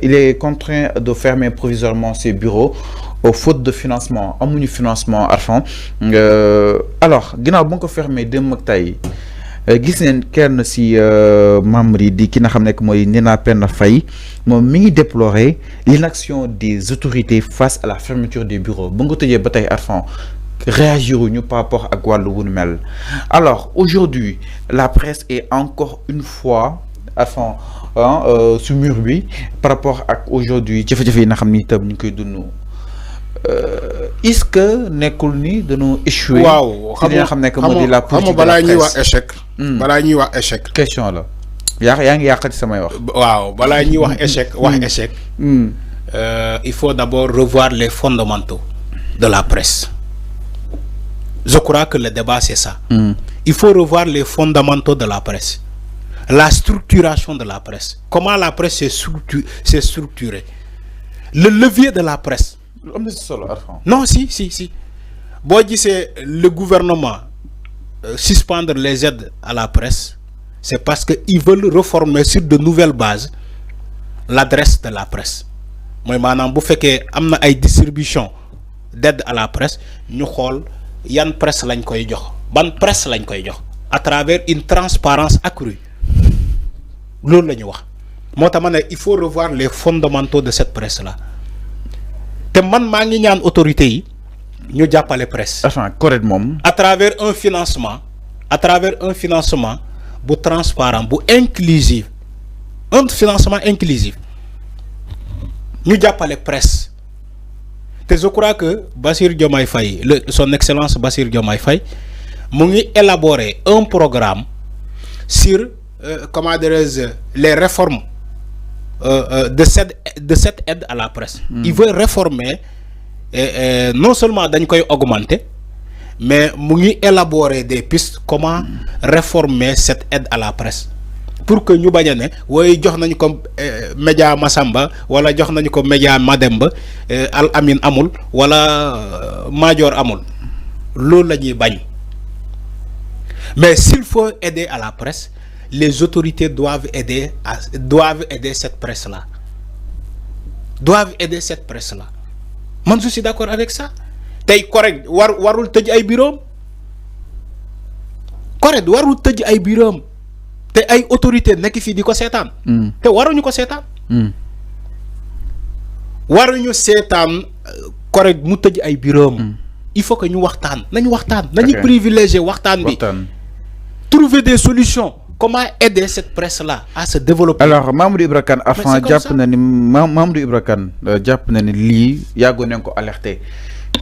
il est contraint de fermer provisoirement ses bureaux au faute de financement amuñu financement Arfan alors ginnaaw ba nga ko fermer démb ak tey gis neen kenn si membre yi di ki nga xam ne mooy Nina Penda Faye moom mi ngi déplorer l'inaction des autorités face à la fermeture des bureaux ba nga tëjee ba tey Arfan réagiruñu par rapport à wàllu wu mel. Alors aujourd'hui la presse est encore une fois Arfan sur mur bi par rapport à aujourd'hui jafe-jafe yi nga xam ni itam ñu koy dund. Est-ce que nekkul ni dañoo échoué. waaw xam nga la politique balaa ñuy wax échec. balaa ñuy wax échec. question la yaa ngi yàqati samay wax. waaw balaa ñuy wax échec échec. Il faut d'abord revoir les fondamentaux de la presse. Je crois que le débat c'est ça. Il faut revoir les fondamentaux de la presse. La structuration de la presse. Comment la presse s'est structurée. Le levier de la presse. Non, si. Bon, c'est le gouvernement suspendre les aides à la presse, c'est parce qu'ils veulent reformer sur de nouvelles bases l'adresse de la presse. Moi, maintenant, vous faites que amna ay distribution d'aide à la presse, nous xol yan presse lañ koy jox, ban presse lañ koy jox à travers une transparence accrue. Lolu lañu wax. Motamane il faut revoir les fondamentaux de cette presse là. Te man ma ngi ñaan autorité yi ñu jappalé presse correctement à travers un financement bu transparent bu inclusif, un financement inclusif ñu jappalé presse. Te je crois que Bassirou Diomaye Faye son excellence Bassirou Diomaye Faye mu ngi élaborer un programme sur comment dirais-je les réformes de cette aide à la presse. Il veut réformer non seulement dañ koy augmenter mais mu ngi élaborer des pistes comment réformer cette aide à la presse pour que ñu baña né way jox nañ ko média Massamba wala jox nañ ko média Mademba Al Amin amul wala Major amul loolu lañuy bañ. Mais s'il faut aider à la presse, les autorités doivent aider cette presse-là. Doivent aider cette presse-là. Moi, je suis d'accord avec ça. T'es correct. Warul tëj ay bureau. Correct. Warul tëj ay bureau. Te ay autorités nekk fi di ko seetaan. Te waruñu ko seetaan. Waruñu seetaan correct mu tëj ay bureau. Il faut que ñu waxtaan. Nañu privilégier waxtaan bi. Trouver des solutions. Comment aider cette presse-là à se développer? Alors, Mamadou Ibra Kane Arfan jàpp na ni Mamadou Ibra Kane jàpp na ni lii yàggoon nañ ko alerté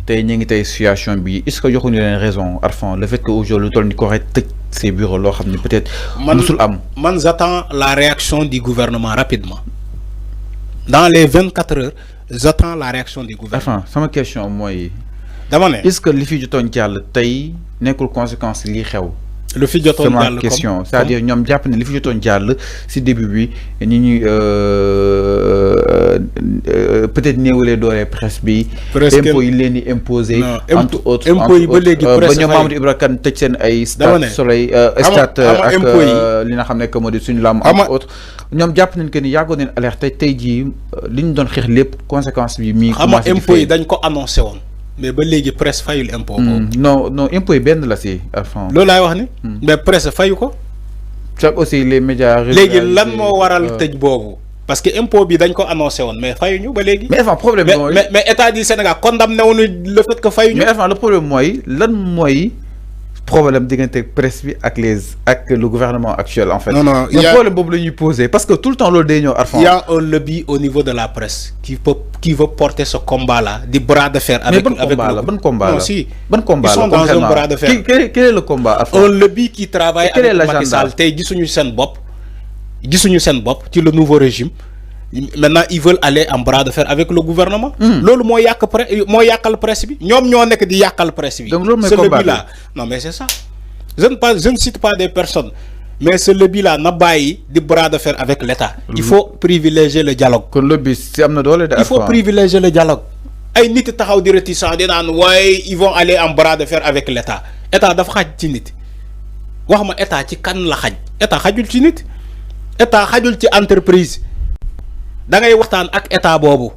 tey ñu ngi tey situation bi est-ce que joxuñu leen raison Arfan le fait que aujourd'hui lu toll ni ko rek tëj ces bureaux loo xam ne peut-être musul am. Man j'attends la réaction du gouvernement rapidement. Dans les 24 heures, j'attends la réaction du gouvernement. Arfan sama question mooy. dama ne est-ce que li fi jotoon jàll tey nekkul conséquence lii xew. Le fi jotoon jàll comme question c'est-à-dire ñoom jàpp ne li fi jotoon jàll si début bi ni ñuy peut-être néewalee doole presse bi. impôts yi leen di imposer. entre autres impôts yi ba léegi presse ba ñoom Mamadou Ibra Kane tëj seen ay. Stade Soleil Stade ak li nga xam ne que moo di suñu lamb entre autres ñoom jàpp nañ que ni yàggoon nañ alerte tey jii li ñu doon xeex lépp conséquence bi mi commencé impôts yi dañ ko annoncé woon. Mais ba léegi presse fayul impôt non impôt yi benn la si Arfan. loolu laay wax ni. mais presse fayu ko. chaque aussi les médias. léegi lan moo waral tëj boobu. parce que impôt bi dañ ko annoncé woon mais fayuñu ba léegi. mais Arfan problème mooy mais état du Sénégal condamné wuñu le fait que fayuñu. mais Arfan le problème mooy lan mooy problème diggante presse bi ak le gouvernement actuel en fait. non problème boobu la ñuy poser parce que tout le temps loolu day ñëw Arfan. Il y a un lobby au niveau de la presse qui veut porter ce combat là du bras de fer avec ban combat non si ban combat ils sont dans un bras de fer. Quel est le combat Arfan? Un lobby qui travaille avec Macky Sall tey gisuñu seen bopp ci le nouveau régime. Maintenant ils veulent aller en bras de fer avec le gouvernement. Loolu moo yàqal presse bi ñoom ñoo nekk di yàqal presse bi. Donc loolu mooy ce combat lobby là non mais c'est ça. Je ne cite pas des personnes mais ce lobby là na bàyyi di bras de fer avec l'État. Il faut privilégier le dialogue. kon lobby si am na doole de. Il faut privilégier le dialogue. ay nit taxaw di réticent di naan waaye ils vont aller en bras de fer avec l'État. État dafa xaj ci nit wax ma état ci kan la xaj état xajul ci nit état xajul ci entreprise. da ngay waxtaan ak état boobu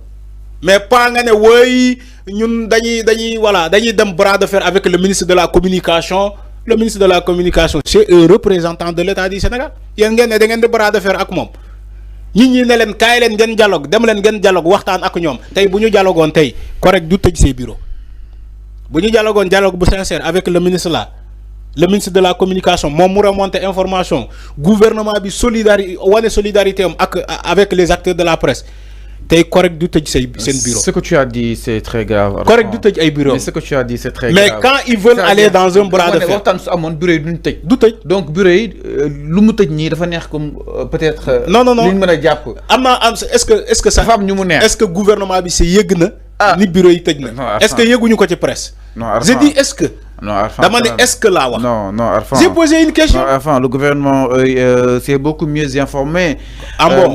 mais pas nga ne woy ñun dañuy voilà dañuy dem bras de fer avec le ministre de la communication. Le ministre de la communication c'est un représentant de l'État du Sénégal yéen ngeen ne da ngeen di bras de fer ak moom ñi ne leen kaay leen ngeen dialogue dem leen ngeen dialogue waxtaan ak ñoom tey bu ñu dialogoon tey correct du tëj ses bureaux bu ñu dialogoon dialogue bu sincère avec le ministre là le ministre de la communication moom mu remonter information gouvernement bi solidarité am ak avec les acteurs de la presse tey correct du tëj seen bureau. Ce que tu as dit c'est très grave. Correct du tëj ay bureau. Mais ce que tu as dit c'est très mais grave. quand ils veulent aller dans un bras de fer waxtaan su amoon bureau yi duñ tëj. du tëj donc bureau yi lu mu tëj nii dafa neex comme peut-être. non li ñu mën a jàpp. est-ce que ça dafa am ñu mu neex. est-ce que gouvernement bi si yëg na. ni bureau yi tëj na. est-ce que yëguñu ko ci presse. non je dis est-ce que. non Arfan dama ne est-ce que laa wax. non Arfan j'ai posé une question. non Arfan le gouvernement c'est beaucoup mieux informé.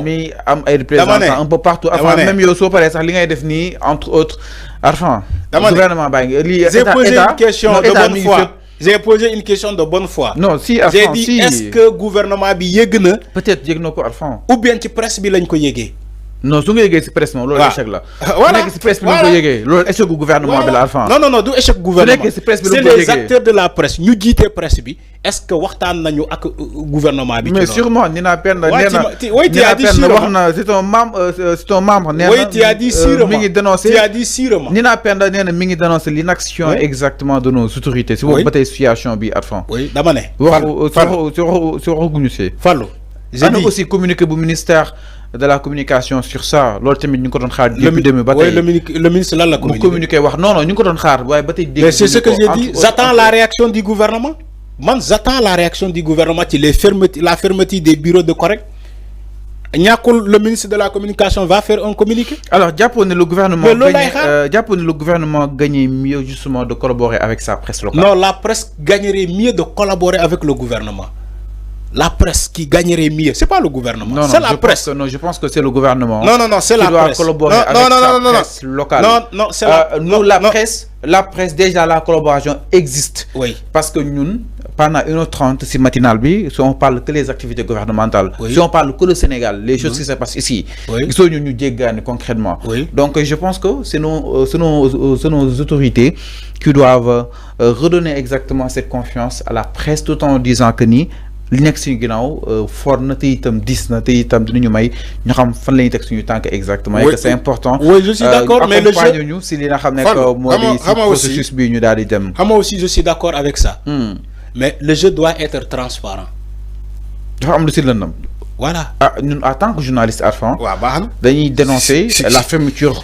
mi am ay représentants un peu partout. Arfan même yow soo paree sax li ngay def nii entre autres Arfan. dama ne gouvernement baa ngi lii. j'ai posé une question de bonne foi. J'ai posé une question de bonne foi. non si Arfan j'ai dit est-ce que gouvernement bi yëg na. peut-être yëg na ko Arfan. ou bien ci presse bi lañ ko yëgee. non su nga yëgee si presse moom loolu échec la. voilà su nekkee si presse bi lañ ko yëgee loolu échec gu gouvernement bi la Arfan. non du échec gouvernement. su nekkee si presse bi c'est lañ ko yëgee les acteurs de la presse ñu jiite presse bi est-ce que waxtaan nañu ak gouvernement bi. mais sûrement Nina Penda nee na oui tu as dit sûrement wax na c'est un membre nee na oui tu as dit sûrement mi ngi dénoncé tu as dit sûrement Nina Penda nee na mi ngi dénoncé l'inaction exactement de nos autorités. si boobu ba tey situation bi Arfan. oui dama ne. waxu waxaguñu see. Fallou j'ai dit aussi communiqué bu ministère de la communication sur ça loolu tamit ñu ngi ko doon xaar. depuis 2000 ba tey le ministre lan la communiqué wax non ñu ngi ko doon xaar waaye ba tey. mais c'est ce que j'ai dit j'attends la réaction du gouvernement. man j'attends la réaction du gouvernement ci la fermeture des bureaux de correct. ñàkkul le ministre de la communication va faire un communiqué. alors jàppoon ne le gouvernement gagnait mieux justement de collaborer avec sa presse locale. non la presse gagnerait mieux de collaborer avec le gouvernement. La presse qui gagnerait mieux, c'est pas le gouvernement, c'est la presse. Je pense que c'est le gouvernement. Non, c'est la presse. Qui doit collaborer avec sa presse locale. Non, c'est la presse, déjà la collaboration existe. Oui. Parce que nous, pendant 1h30, si matinal, si on parle que les activités gouvernementales, oui. si on parle que le Sénégal, les choses qui se passent ici, ils sont nous gagnent concrètement. Oui. Donc je pense que c'est nos autorités qui doivent redonner exactement cette confiance à la presse tout en disant que ni li nekk suñu ginnaaw fort na te itam dis na te itam dinañu may ñu xam fan la ñuy teg suñu tànk exactement. et que c'est important. oui je suis d'accord mais le jeu ñu si li nga xam ne que moo di si processus bi ñu daal di dem. xam nga aussi je suis d'accord avec ça. mais le jeu doit être transparent. dafa am lu si lëndam. Voilà. Nous, en tant que journaliste Arfan, dañuy dénoncer la fermeture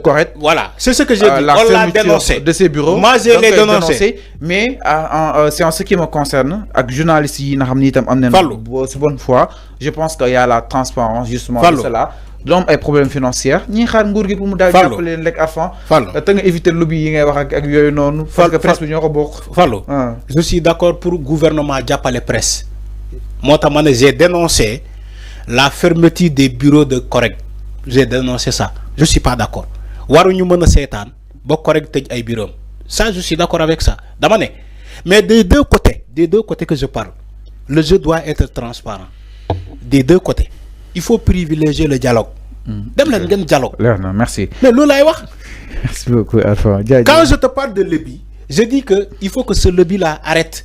correcte. Voilà, c'est ce que j'ai dit. La fermeture de ces bureaux. Moi, je l'ai dénoncé. Mais c'est en ce qui me concerne, avec journalistes qui c'est bonne foi, je pense qu'il y a la transparence justement de cela. Donc, un problème financier. Ni xaar nguur gi pour mu daal jàppale leen rek Arfan. Te nga éviter lobby yi ngay wax ak yooyu noonu. Parce que presse bi ñoo ko bokk. Fallo. Je suis d'accord pour gouvernement jàppale presse. Moi, j'ai dénoncé la fermeture des bureaux de correct. J'ai dénoncé ça. Je ne suis pas d'accord. Waruñu mëna sétane ba correct tej ay bureau. Ça, je suis d'accord avec ça. Mais des deux côtés que je parle, le jeu doit être transparent. Des deux côtés. Il faut privilégier le dialogue. Dem leen ngeen dialogue. Merci. Mais loolu lay wax. Merci beaucoup Alpha. Quand je te parle de lobby, je dis que il faut que ce lobby là arrête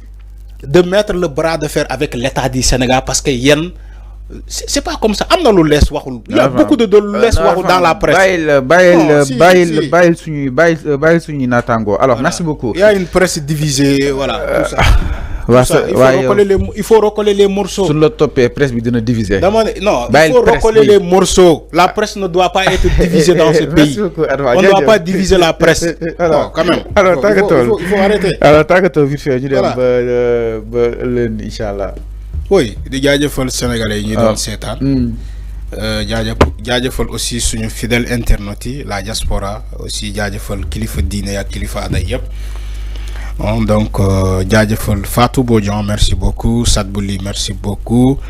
de mettre le bras de fer avec l'État du Sénégal parce que c'est pas comme ça. Il y a beaucoup de laisse dans la presse. Alors, merci beaucoup. Il y a une presse divisée, voilà. Tout ça. Il faut recoller les morceaux. Sur le top, la presse est divisée. Non, il faut recoller les morceaux. La presse ne doit pas être divisée dans ce pays. On ne doit pas diviser la presse. Alors, quand même. Alors, il faut arrêter. Alors, tant que tu as vu faire, Inch'Allah. Oui, di jaajëfal sénégalais yi ñu doon seetaan. jaajëfal aussi suñu fidèle internautes yi la diaspora aussi jaajëfal kilifa diine ak kilifa aada yëpp. Donc jaajëfal Fatou Bodian merci beaucoup Sadbouli merci beaucoup.